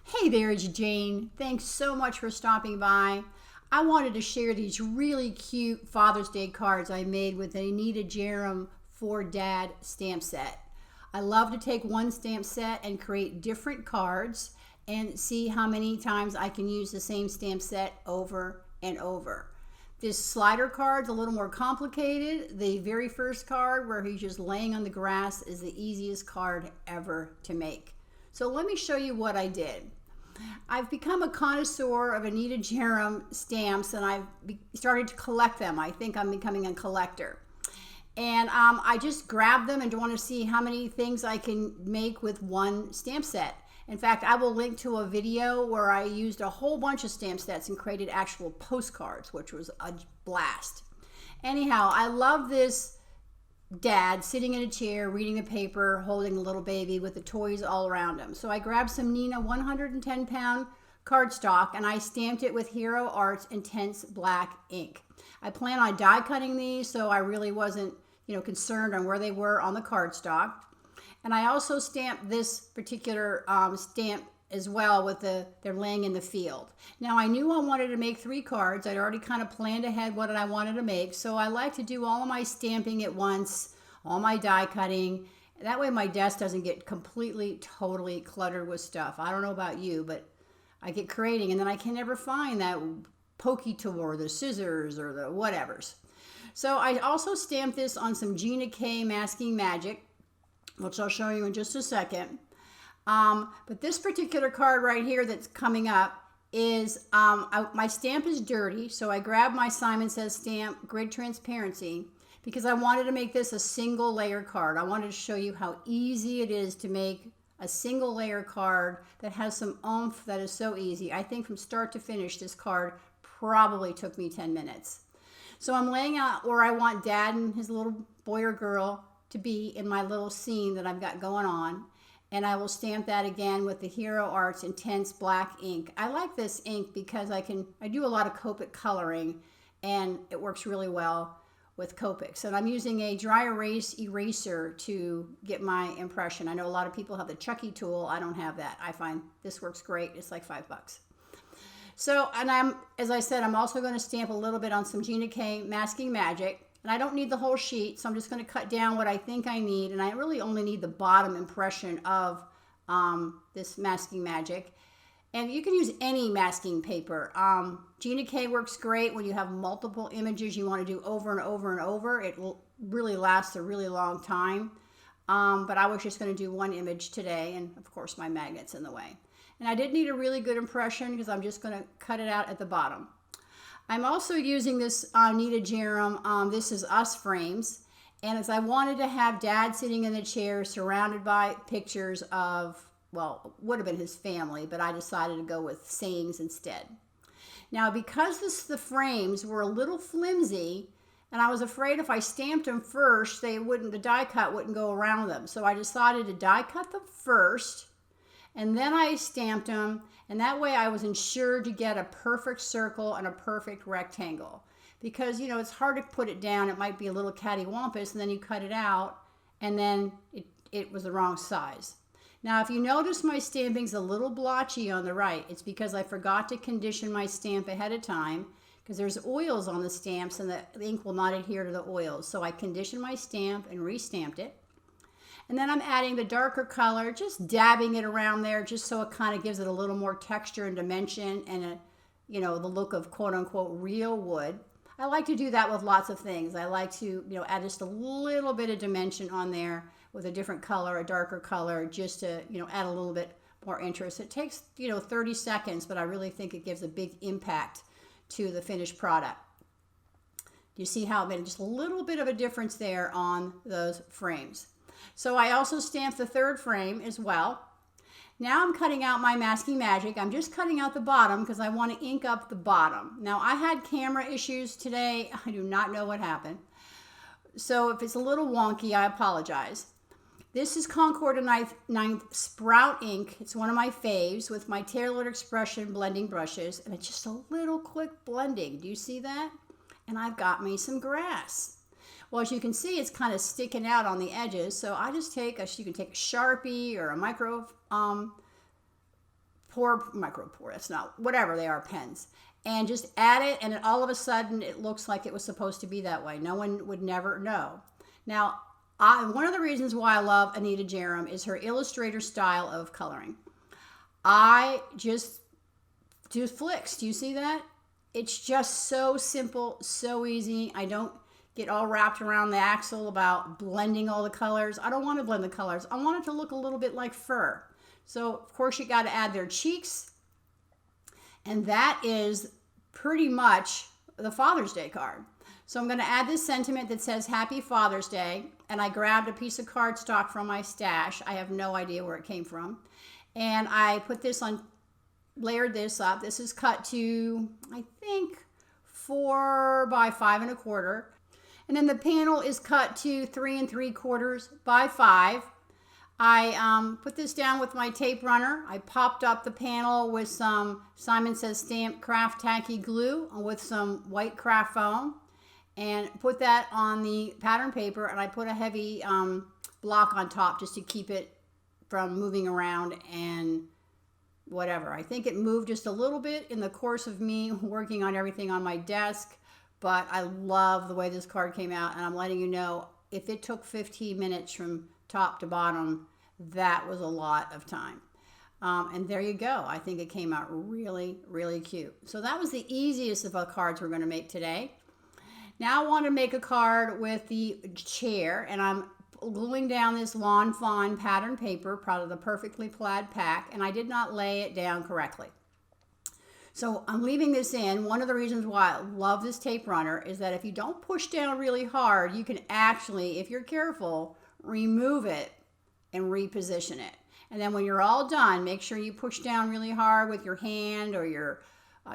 Hey there, it's Jane. Thanks so much for stopping by. I wanted to share these really cute Father's Day cards I made with the Anita Jeram for Dad stamp set. I love to take one stamp set and create different cards and see how many times I can use the same stamp set over and over. This slider card's a little more complicated. The very first card where he's just laying on the grass is the easiest card ever to make. So let me show you what I did. I've become a connoisseur of Anita Jeram stamps and I've started to collect them. I think I'm becoming a collector. And I just grabbed them and want to see how many things I can make with one stamp set. In fact, I will link to a video where I used a whole bunch of stamp sets and created actual postcards, which was a blast. Anyhow, I love this dad sitting in a chair, reading the paper, holding a little baby with the toys all around him. So I grabbed some Nina 110-pound cardstock and I stamped it with Hero Arts Intense Black ink. I plan on die cutting these, so I really wasn't, concerned on where they were on the cardstock. And I also stamped this particular stamp as well with they're laying in the field. Now I knew I wanted to make 3 cards. I'd already kind of planned ahead what I wanted to make. So I like to do all of my stamping at once, all my die cutting. That way my desk doesn't get completely, totally cluttered with stuff. I don't know about you, but I get creating and then I can never find that pokey tool or the scissors or the whatevers. So I also stamped this on some Gina K Masking Magic, which I'll show you in just a second. But this particular card right here that's coming up is, my stamp is dirty, so I grabbed my Simon Says stamp Grid Transparency because I wanted to make this a single layer card. I wanted to show you how easy it is to make a single layer card that has some oomph that is so easy. I think from start to finish, this card probably took me 10 minutes. So I'm laying out where I want Dad and his little boy or girl to be in my little scene that I've got going on. And I will stamp that again with the Hero Arts Intense Black ink. I like this ink because I do a lot of Copic coloring and it works really well with Copics. And I'm using a dry erase eraser to get my impression. I know a lot of people have the Chucky tool. I don't have that. I find this works great. It's like $5. So, and as I said, I'm also going to stamp a little bit on some Gina K Masking Magic. And I don't need the whole sheet, so I'm just going to cut down what I think I need. And I really only need the bottom impression of this Masking Magic. And you can use any masking paper. Gina K works great when you have multiple images you want to do over and over and over. It will really last a really long time. But I was just going to do one image today, and of course my magnet's in the way. And I did need a really good impression because I'm just going to cut it out at the bottom. I'm also using this Anita Jeram, This Is Us frames. And as I wanted to have Dad sitting in the chair surrounded by pictures of, well, would have been his family, but I decided to go with sayings instead. Now, because the frames were a little flimsy, and I was afraid if I stamped them first, the die cut wouldn't go around them. So I decided to die cut them first, and then I stamped them. And that way I was ensured to get a perfect circle and a perfect rectangle. Because, it's hard to put it down. It might be a little cattywampus, and then you cut it out, and then it was the wrong size. Now, if you notice my stamping's a little blotchy on the right, it's because I forgot to condition my stamp ahead of time, because there's oils on the stamps, and the ink will not adhere to the oils. So I conditioned my stamp and restamped it. And then I'm adding the darker color, just dabbing it around there just so it kind of gives it a little more texture and dimension and the look of quote unquote real wood. I like to do that with lots of things. I like to, add just a little bit of dimension on there with a different color, a darker color, just to, add a little bit more interest. It takes, 30 seconds, but I really think it gives a big impact to the finished product. Do you see how it made just a little bit of a difference there on those frames? So I also stamped the third frame as well. Now I'm cutting out my Masking Magic. I'm just cutting out the bottom because I want to ink up the bottom. Now I had camera issues today. I do not know what happened. So if it's a little wonky, I apologize. This is Concord 9th Sprout ink. It's one of my faves with my Tailored Expression blending brushes. And it's just a little quick blending. Do you see that? And I've got me some grass. Well, as you can see, it's kind of sticking out on the edges. So I just you can take a Sharpie or a micro micro pour, that's not, whatever they are, pens. And just add it, and all of a sudden it looks like it was supposed to be that way. No one would never know. Now, one of the reasons why I love Anita Jeram is her illustrator style of coloring. I just do flicks. Do you see that? It's just so simple, so easy. I don't get all wrapped around the axle about blending all the colors. I don't want to blend the colors. I want it to look a little bit like fur. So, of course, you got to add their cheeks. And that is pretty much the Father's Day card. So I'm going to add this sentiment that says Happy Father's Day. And I grabbed a piece of cardstock from my stash. I have no idea where it came from. And I put this on, layered this up. This is cut to, I think, 4 by 5 1/4. And then the panel is cut to 3 3/4 by 5. I put this down with my tape runner. I popped up the panel with some Simon Says Stamp Craft Tacky Glue with some white craft foam and put that on the pattern paper, and I put a heavy block on top just to keep it from moving around and whatever. I think it moved just a little bit in the course of me working on everything on my desk, but I love the way this card came out, and I'm letting you know if it took 15 minutes from top to bottom, that was a lot of time. And there you go. I think it came out really, really cute. So that was the easiest of the cards we're going to make today. Now I want to make a card with the chair, and I'm gluing down this Lawn Fawn pattern paper, part of the Perfectly Plaid pack, and I did not lay it down correctly. So I'm leaving this in. One of the reasons why I love this tape runner is that if you don't push down really hard, you can actually, if you're careful, remove it and reposition it. And then when you're all done, make sure you push down really hard with your hand or your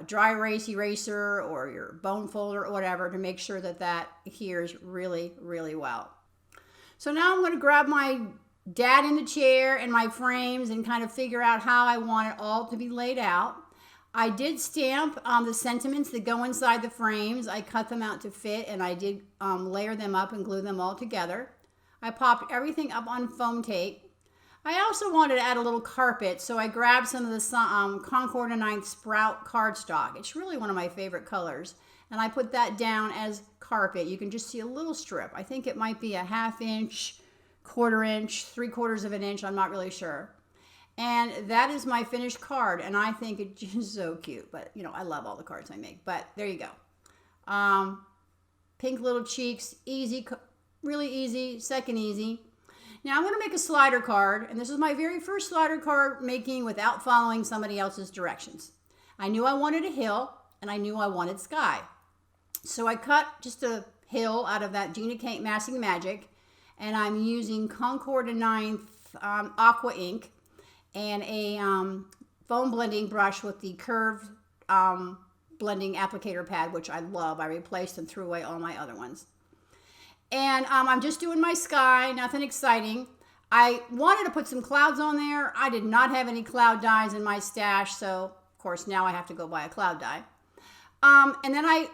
dry erase eraser or your bone folder or whatever to make sure that that adheres really, really well. So now I'm going to grab my dad in the chair and my frames and kind of figure out how I want it all to be laid out. I did stamp the sentiments that go inside the frames. I cut them out to fit, and I did layer them up and glue them all together. I popped everything up on foam tape. I also wanted to add a little carpet, so I grabbed some of the Concord and 9th Sprout cardstock. It's really one of my favorite colors. And I put that down as carpet. You can just see a little strip. I think it might be a 1/2 inch, 1/4 inch, 3/4 of an inch. I'm not really sure. And that is my finished card, and I think it's just so cute. But, you know, I love all the cards I make. But there you go. Pink little cheeks, easy, really easy, second easy. Now I'm going to make a slider card, and this is my very first slider card making without following somebody else's directions. I knew I wanted a hill, and I knew I wanted sky. So I cut just a hill out of that Gina Kate Massing Magic, and I'm using Concord and 9th AQUA ink and a foam blending brush with the curved blending applicator pad, which I love. I replaced and threw away all my other ones. And I'm just doing my sky, nothing exciting. I wanted to put some clouds on there. I did not have any cloud dyes in my stash, so of course now I have to go buy a cloud dye. And then I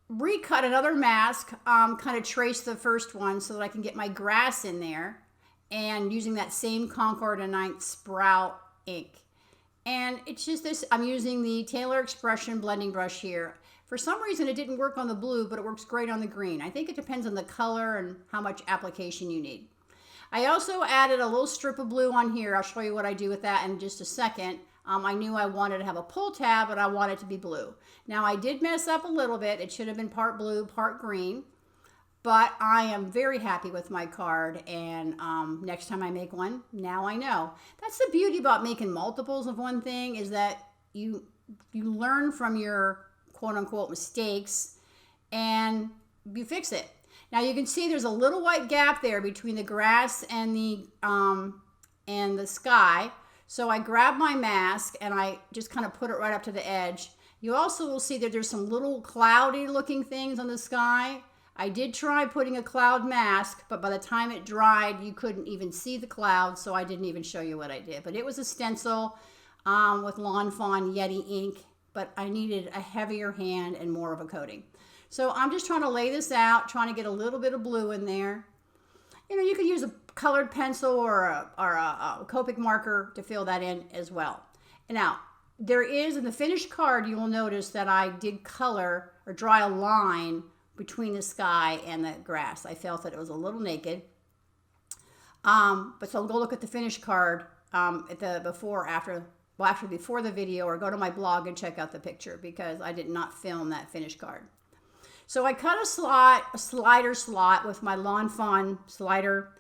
recut another mask, kind of trace the first one so that I can get my grass in there, and using that same Concord and 9th Sprout ink. And it's just this, I'm using the Taylor Expression blending brush here. For some reason, it didn't work on the blue, but it works great on the green. I think it depends on the color and how much application you need. I also added a little strip of blue on here. I'll show you what I do with that in just a second. I knew I wanted to have a pull tab, but I wanted it to be blue. Now, I did mess up a little bit. It should have been part blue, part green. But I am very happy with my card, and next time I make one, now I know. That's the beauty about making multiples of one thing, is that you learn from your quote-unquote mistakes, and you fix it. Now you can see there's a little white gap there between the grass and the sky. So I grabbed my mask and I just kind of put it right up to the edge. You also will see that there's some little cloudy looking things on the sky. I did try putting a cloud mask, but by the time it dried, you couldn't even see the clouds, so I didn't even show you what I did. But it was a stencil with Lawn Fawn Yeti ink, but I needed a heavier hand and more of a coating. So I'm just trying to lay this out, trying to get a little bit of blue in there. You know, you could use a colored pencil or a Copic marker to fill that in as well. And now, there is, in the finished card, you will notice that I did color or draw a line between the sky and the grass. I felt that it was a little naked. But so go look at the finished card at the before the video, or go to my blog and check out the picture, because I did not film that finished card. So I cut a slider slot with my Lawn Fawn slider.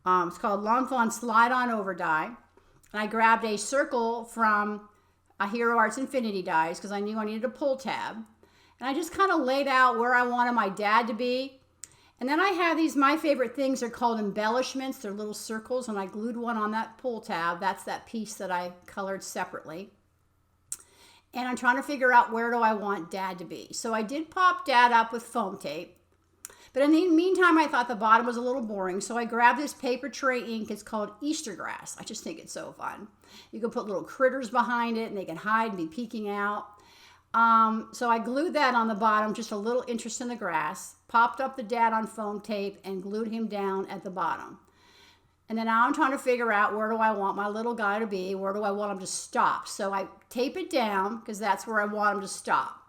It's called Lawn Fawn Slide On Over die. And I grabbed a circle from a Hero Arts Infinity dies because I knew I needed a pull tab. And I just kind of laid out where I wanted my dad to be. And then I have these, my favorite things are called embellishments. They're little circles, and I glued one on that pull tab. That's that piece that I colored separately. And I'm trying to figure out, where do I want dad to be? So I did pop dad up with foam tape. But in the meantime, I thought the bottom was a little boring. So I grabbed this paper tray ink. It's called Easter grass. I just think it's so fun. You can put little critters behind it, and they can hide and be peeking out. So I glued that on the bottom, just a little interest in the grass, popped up the dad on foam tape, and glued him down at the bottom. And then now I'm trying to figure out, where do I want my little guy to be? Where do I want him to stop? So I tape it down because that's where I want him to stop.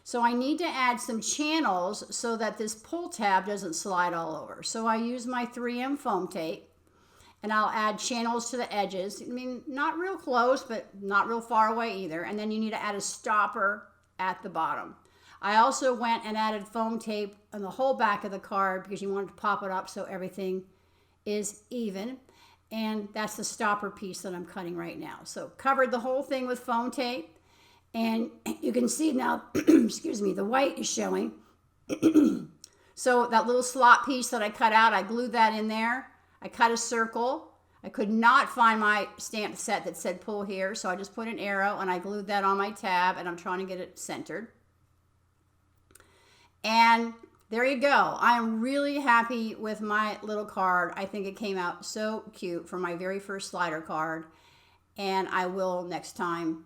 So I need to add some channels so that this pull tab doesn't slide all over. So I use my 3M foam tape, and I'll add channels to the edges. I mean, not real close, but not real far away either. And then you need to add a stopper at the bottom. I also went and added foam tape on the whole back of the card because you wanted to pop it up so everything is even. And that's the stopper piece that I'm cutting right now. So covered the whole thing with foam tape. And you can see now, excuse me, the white is showing. So that little slot piece that I cut out, I glued that in there. I cut a circle. I could not find my stamp set that said pull here, so I just put an arrow and I glued that on my tab, and I'm trying to get it centered. And there you go. I am really happy with my little card. I think it came out so cute for my very first slider card, and I will next time,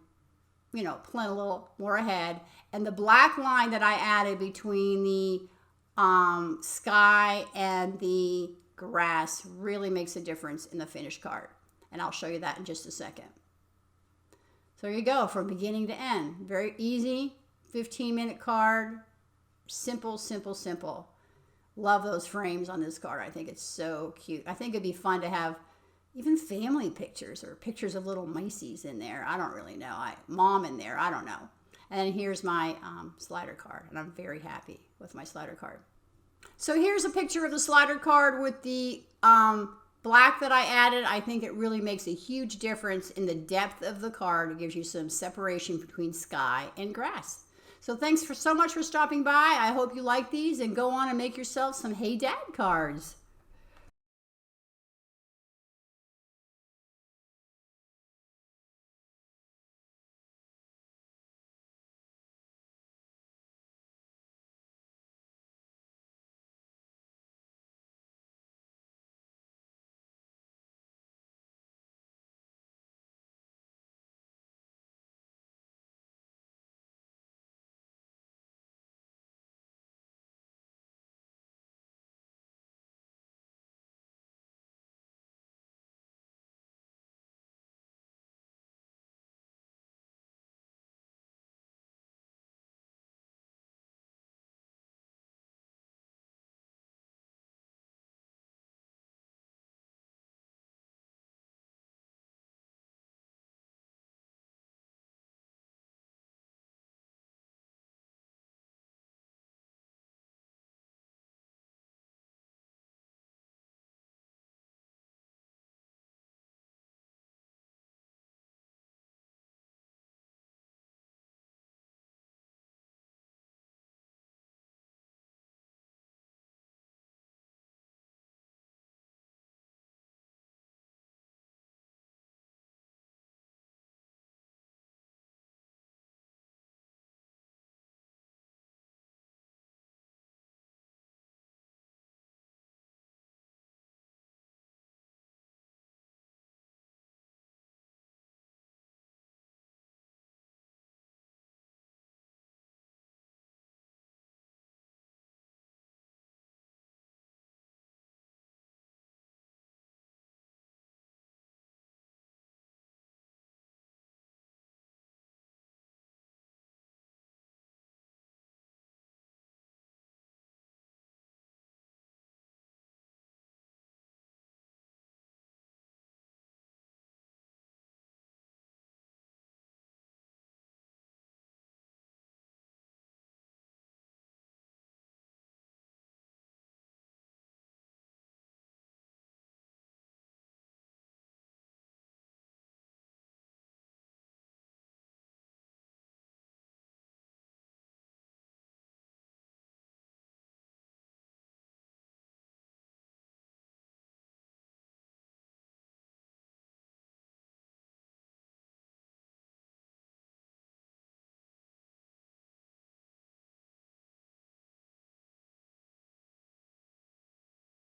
you know, plan a little more ahead. And the black line that I added between the sky and the grass really makes a difference in the finished card, and I'll show you that in just a second. So there you go, from beginning to end. Very easy, 15-minute card. Simple, simple, simple. Love those frames on this card. I think it's so cute. I think it'd be fun to have even family pictures or pictures of little miceys in there. I don't really know. Mom in there, I don't know. And then here's my slider card, and I'm very happy with my slider card. So here's a picture of the slider card with the black that I added. I think it really makes a huge difference in the depth of the card. It gives you some separation between sky and grass. So thanks so much for stopping by. I hope you like these, and go on and make yourself some Hey Dad cards.